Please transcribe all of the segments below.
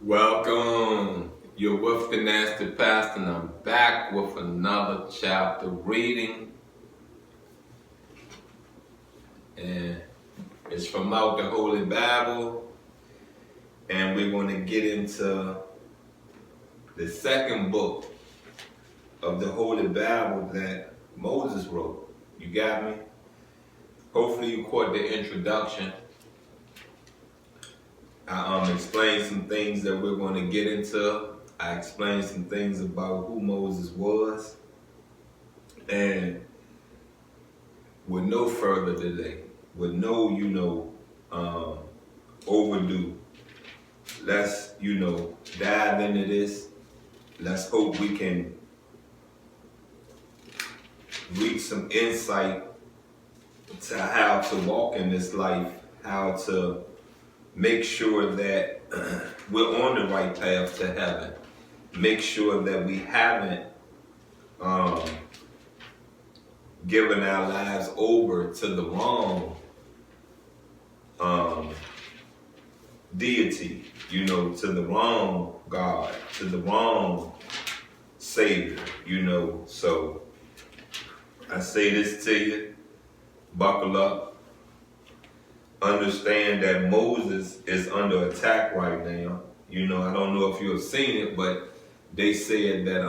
Welcome. You're with the Nasty Pastor, and I'm back with another chapter reading, and it's from out the Holy Bible, and we're going to get into the second book of the Holy Bible that Moses wrote. You got me? Hopefully you caught the introduction. I explained some things that we're going to get into. I explained some things about who Moses was. And with no further delay, with no, overdue, let's, dive into this. Let's hope we can reach some insight to how to walk in this life, how to make sure that we're on the right path to heaven. Make sure that we haven't given our lives over to the wrong deity, to the wrong God, to the wrong Savior, So I say this to you, buckle up. Understand that Moses is under attack right now. I don't know if you have seen it, but they said that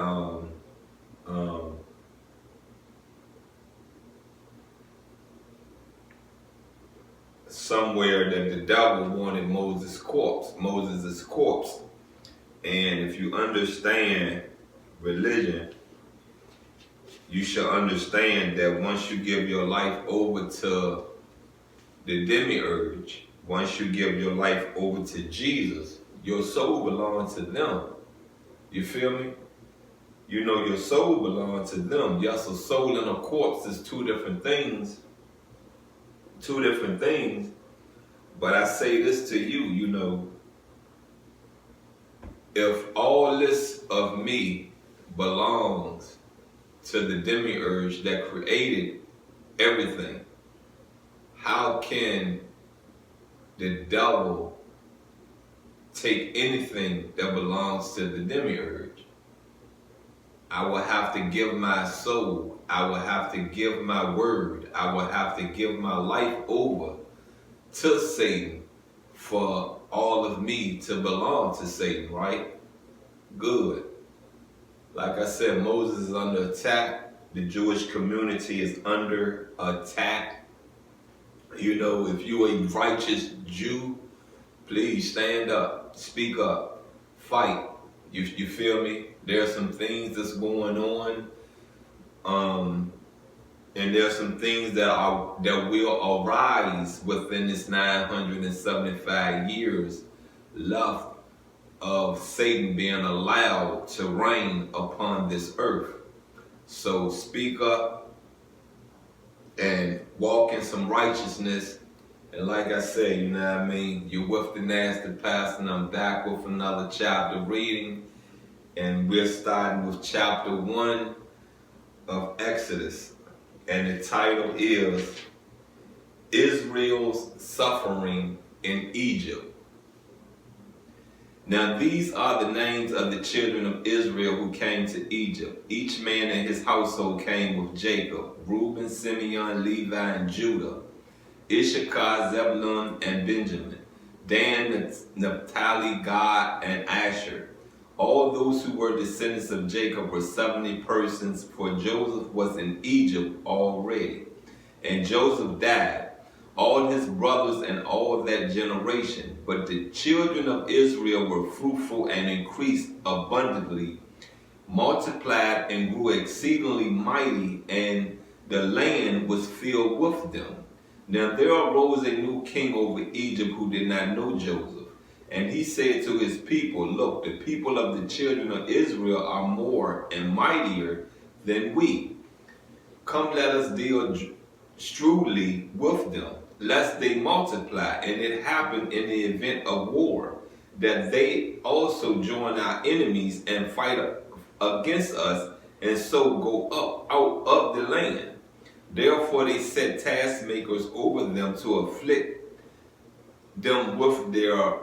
somewhere that the devil wanted Moses' corpse. And if you understand religion, you should understand that once you give your life over to the demiurge, once you give your life over to Jesus, your soul belongs to them. You feel me? Your soul belongs to them. Yes, a soul and a corpse is two different things. But I say this to you, if all this of me belongs to the demiurge that created everything, how can the devil take anything that belongs to the demiurge? I will have to give my soul. I will have to give my word. I will have to give my life over to Satan for all of me to belong to Satan, right? Good. Like I said, Moses is under attack. The Jewish community is under attack. If you're a righteous Jew, please stand up, speak up, fight. You feel me? There are some things that's going on, and there are some things that will arise within this 975 years left of Satan being allowed to reign upon this earth. So speak up and walk in some righteousness. And like I said, you're with the Nasty Pastor, and I'm back with another chapter reading. And we're starting with chapter 1 of Exodus. And the title is Israel's Suffering in Egypt. Now these are the names of the children of Israel who came to Egypt. Each man and his household came with Jacob: Reuben, Simeon, Levi, and Judah; Issachar, Zebulun, and Benjamin; Dan, Naphtali, Gad, and Asher. All those who were descendants of Jacob were 70 persons, for Joseph was in Egypt already. And Joseph died, all his brothers and all that generation. But the children of Israel were fruitful and increased abundantly, multiplied and grew exceedingly mighty, and the land was filled with them. Now there arose a new king over Egypt who did not know Joseph. And he said to his people, "Look, the people of the children of Israel are more and mightier than we. Come, let us deal shrewdly with them, lest they multiply." And it happened in the event of war, that they also join our enemies and fight against us, and so go up out of the land. Therefore they set taskmakers over them to afflict them with their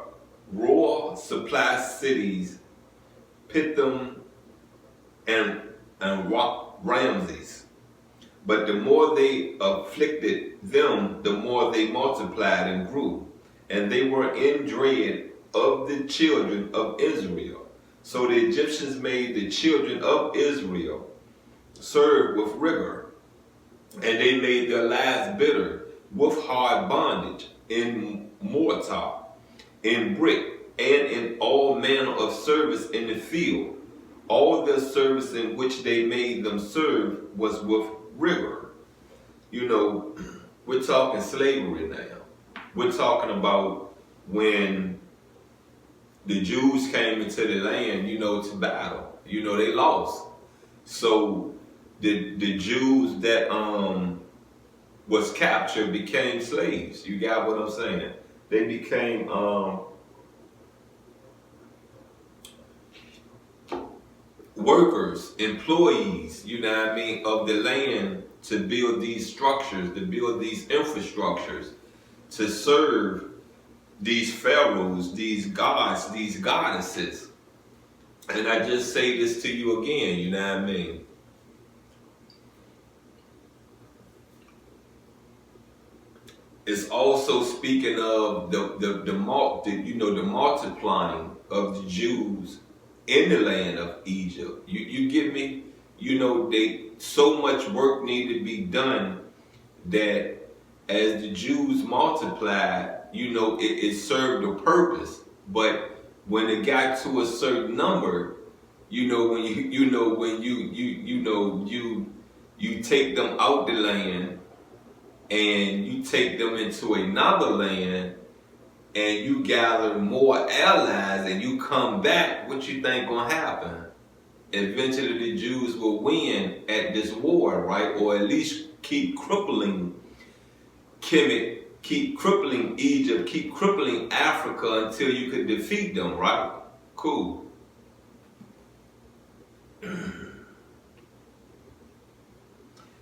Roar supply cities, Pithom and Ramses. But the more they afflicted them, the more they multiplied and grew. And they were in dread of the children of Israel. So the Egyptians made the children of Israel serve with rigor, and they made their lives bitter with hard bondage, in mortar, in brick, and in all manner of service in the field. All the service in which they made them serve was with rigor. You know, we're talking slavery now. We're talking about when the Jews came into the land, to battle. They lost. So the Jews that was captured became slaves. You got what I'm saying? They became workers, employees, of the land to build these structures, to build these infrastructures, to serve these pharaohs, these gods, these goddesses. And I just say this to you again, It's also speaking of the multiplying of the Jews in the land of Egypt. You get me? They so much work needed to be done that as the Jews multiplied, it served a purpose. But when it got to a certain number, when you take them out the land and you take them into another land and you gather more allies and you come back, what you think gonna happen? Eventually the Jews will win at this war, right? Or at least keep crippling Kemet, keep crippling Egypt, keep crippling Africa until you could defeat them, right? Cool.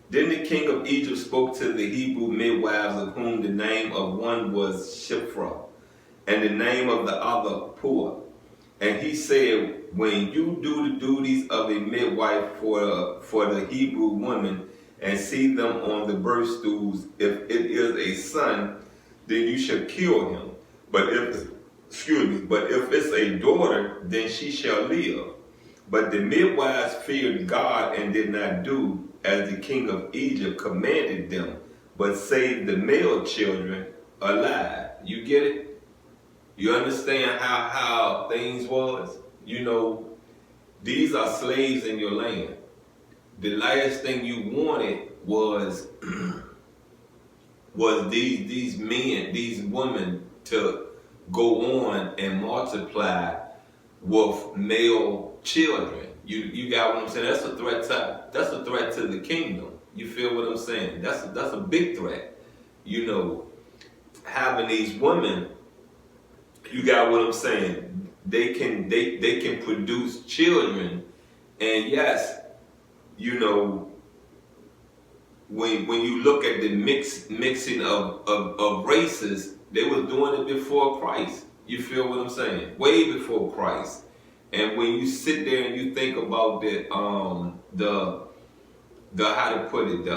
Then the king of Egypt spoke to the Hebrew midwives, of whom the name of one was Shiphrah, and the name of the other Puah. And he said, when you do the duties of a midwife for the Hebrew women, and see them on the birth stools, if it is a son, then you shall kill him. But if it's a daughter, then she shall live. But the midwives feared God and did not do as the king of Egypt commanded them, but saved the male children alive. You get it? You understand how things was? These are slaves in your land. The last thing you wanted was these men, these women to go on and multiply with male children. You got what I'm saying? That's a threat to the kingdom. You feel what I'm saying? That's a big threat. Having these women, you got what I'm saying? They can produce children, and yes, when you look at the mixing of races, they were doing it before Christ. You feel what I'm saying? Way before Christ. And when you sit there and you think about the how to put it,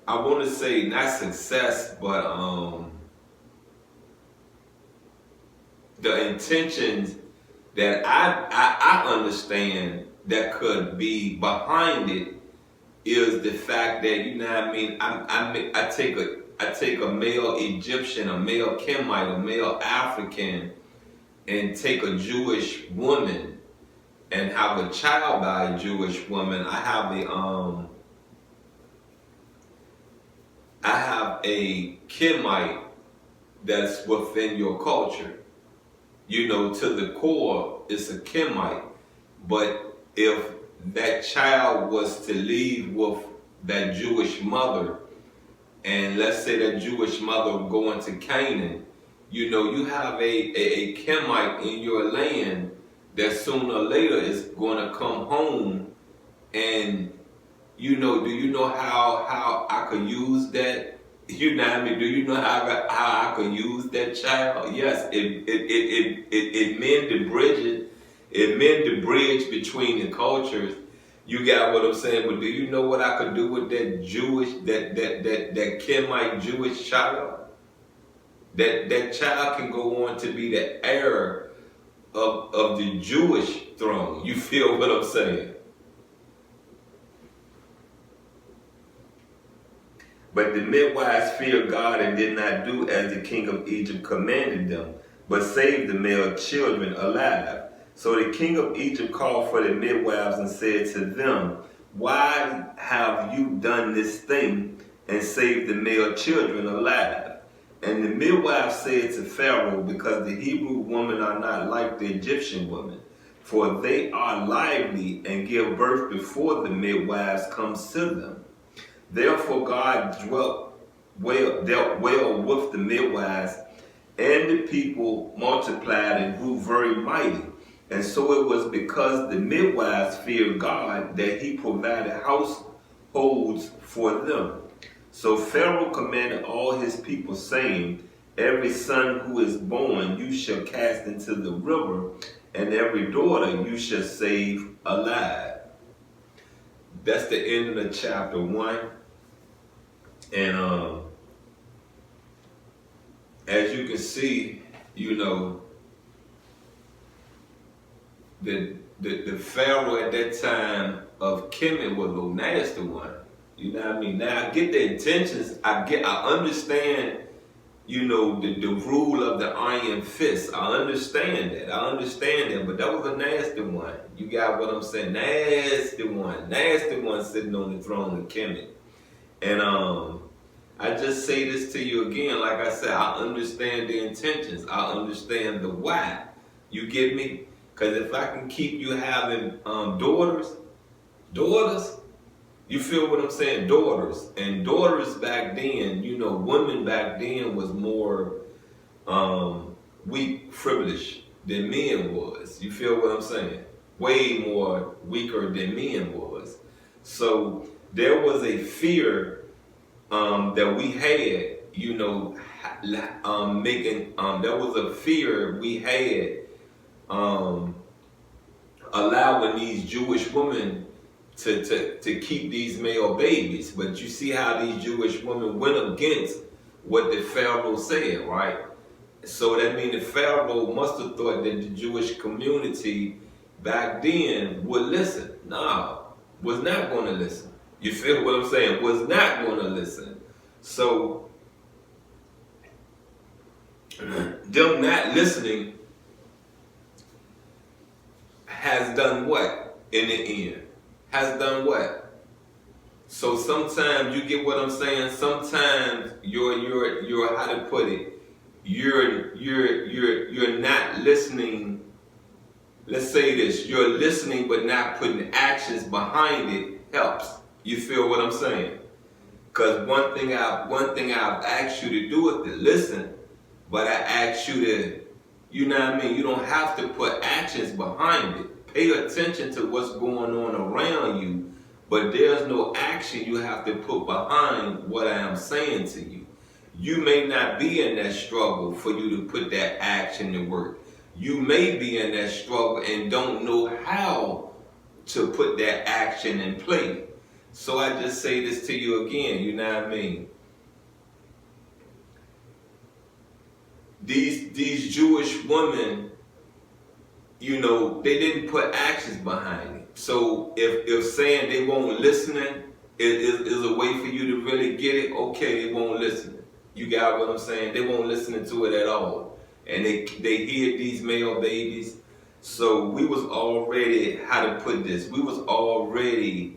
I want to say not success, but the intentions that I understand that could be behind it is the fact that I take a male Egyptian, a male Kemite, a male African, and take a Jewish woman and have a child by a Jewish woman. I have a Kemite that's within your culture. To the core, it's a Kemite. But if that child was to leave with that Jewish mother, and let's say that Jewish mother going to Canaan, you have a Kemite in your land that sooner or later is going to come home. And do you know how I could use that You know what I mean? Do you know how I could use that child? Yes, it meant the bridge. It meant the bridge between the cultures. You got what I'm saying? But do you know what I could do with that that Kemite Jewish child? That child can go on to be the heir of the Jewish throne. You feel what I'm saying? But the midwives feared God and did not do as the king of Egypt commanded them, but saved the male children alive. So the king of Egypt called for the midwives and said to them, "Why have you done this thing and saved the male children alive?" And the midwives said to Pharaoh, "Because the Hebrew women are not like the Egyptian women, for they are lively and give birth before the midwives comes to them." Therefore God dealt well with the midwives, and the people multiplied and grew very mighty. And so it was because the midwives feared God that he provided households for them. So Pharaoh commanded all his people, saying, "Every son who is born you shall cast into the river, and every daughter you shall save alive." That's the end of chapter 1. And as you can see, you know, the Pharaoh at that time of Kemet was a nasty one. You know what I mean? Now I get the intentions. I understand, you know, the rule of the iron fist. I understand that. But that was a nasty one. You got what I'm saying? Nasty one sitting on the throne of Kemet. And I just say this to you again, like I said, I understand the intentions. I understand the why. You get me? Because if I can keep you having daughters, you feel what I'm saying? Daughters. And daughters back then, you know, women back then was more weak, frivolous than men was. You feel what I'm saying? Way more weaker than men was. So there was a fear that we had, you know, there was a fear we had allowing these Jewish women to keep these male babies. But you see how these Jewish women went against what the Pharaoh said, right? So that means the Pharaoh must have thought that the Jewish community back then would listen. No, was not going to listen. You feel what I'm saying? Was not going to listen. So them not listening has done what in the end? Has done what? So sometimes you get what I'm saying. Sometimes you're how to put it. You're not listening. Let's say this: you're listening but not putting actions behind it helps. You feel what I'm saying? Because one thing I've asked you to do is to listen, but I asked you to, you know what I mean? You don't have to put actions behind it. Pay attention to what's going on around you, but there's no action you have to put behind what I am saying to you. You may not be in that struggle for you to put that action to work. You may be in that struggle and don't know how to put that action in play. So I just say this to you again, you know what I mean? These Jewish women, you know, they didn't put actions behind it. So if saying they won't listen is a way for you to really get it, okay, they won't listen. You got what I'm saying? They won't listen to it at all. And they hid these male babies. So we was already, how to put this, we was already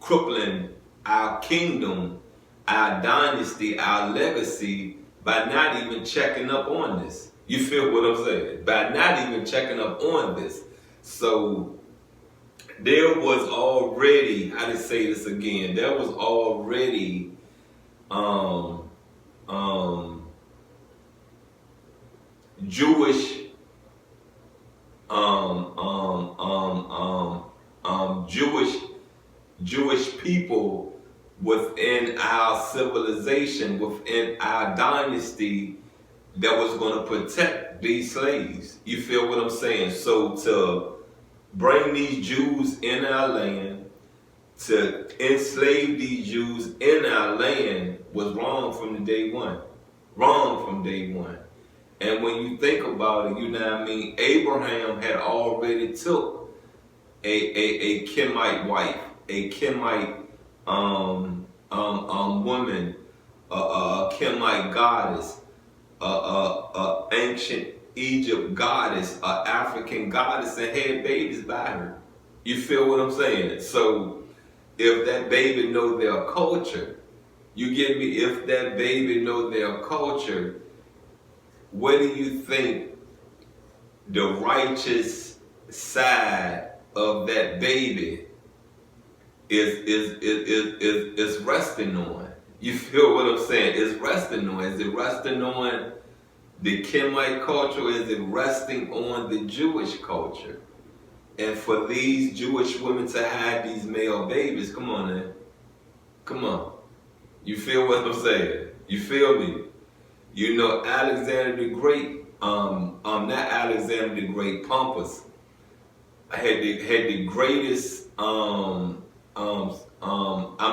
crippling our kingdom, our dynasty, our legacy by not even checking up on this. You feel what I'm saying? By not even checking up on this. So there was already, how to say this again, there was already Jewish Jewish people within within our civilization, within our dynasty, that was going to protect these slaves. You feel what I'm saying? So to bring these Jews in our land, to enslave these Jews in our land, was wrong from the day one. Wrong from day one. And when you think about it, you know what I mean, Abraham had already took a Kenite wife, a Kenite woman, a Kenite goddess, a ancient Egypt goddess, a African goddess, and had babies by her. You feel what I'm saying? So if that baby know their culture, you get me? If that baby know their culture, what do you think the righteous side of that baby is resting on? You feel what I'm saying? It's resting on. Is it resting on the Kenite culture, or is it resting on the Jewish culture? And for these Jewish women to have these male babies, come on now. Come on. You feel what I'm saying? You feel me? You know, Alexander the Great, not Alexander the Great, Pompous, had the greatest, I'm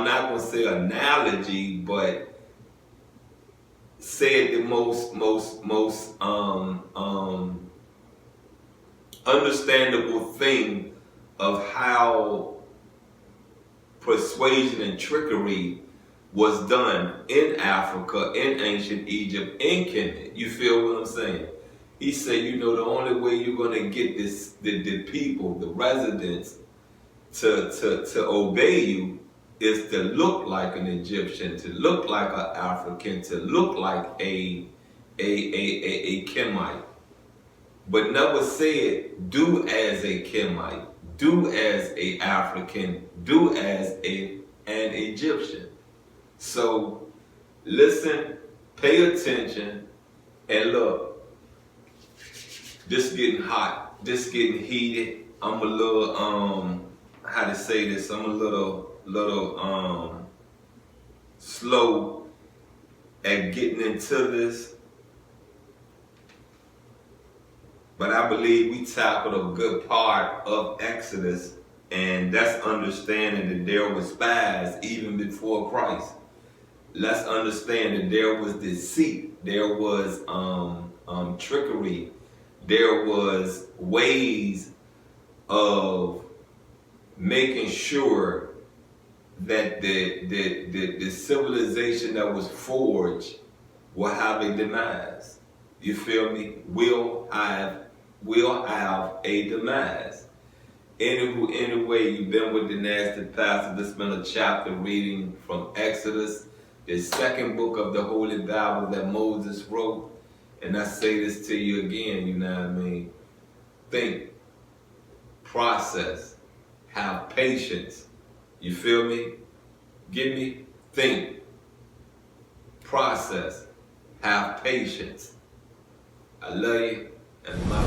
not gonna say analogy, but said the most understandable thing of how persuasion and trickery was done in Africa, in ancient Egypt, in Kemet. You feel what I'm saying? He said, you know, the only way you're gonna get the people, the residents, to obey you is to look like an Egyptian, to look like an African, to look like a Kemite. But never said, do as a Kemite, do as a African, do as an Egyptian. So listen, pay attention, and look, this getting hot, this getting heated. I'm a little, how to say this, I'm a little slow at getting into this. But I believe we tackled a good part of Exodus, and that's understanding that there was spies even before Christ. Let's understand that there was deceit, there was trickery, there was ways of making sure that the civilization that was forged will have a demise. You feel me? Will have a demise. Anyway, you've been with the Nasty Pastor. This has been a chapter reading from Exodus, the second book of the Holy Bible that Moses wrote. And I say this to you again, you know what I mean? Think, process, have patience. You feel me? Get me? Think, process, have patience. I love you, and my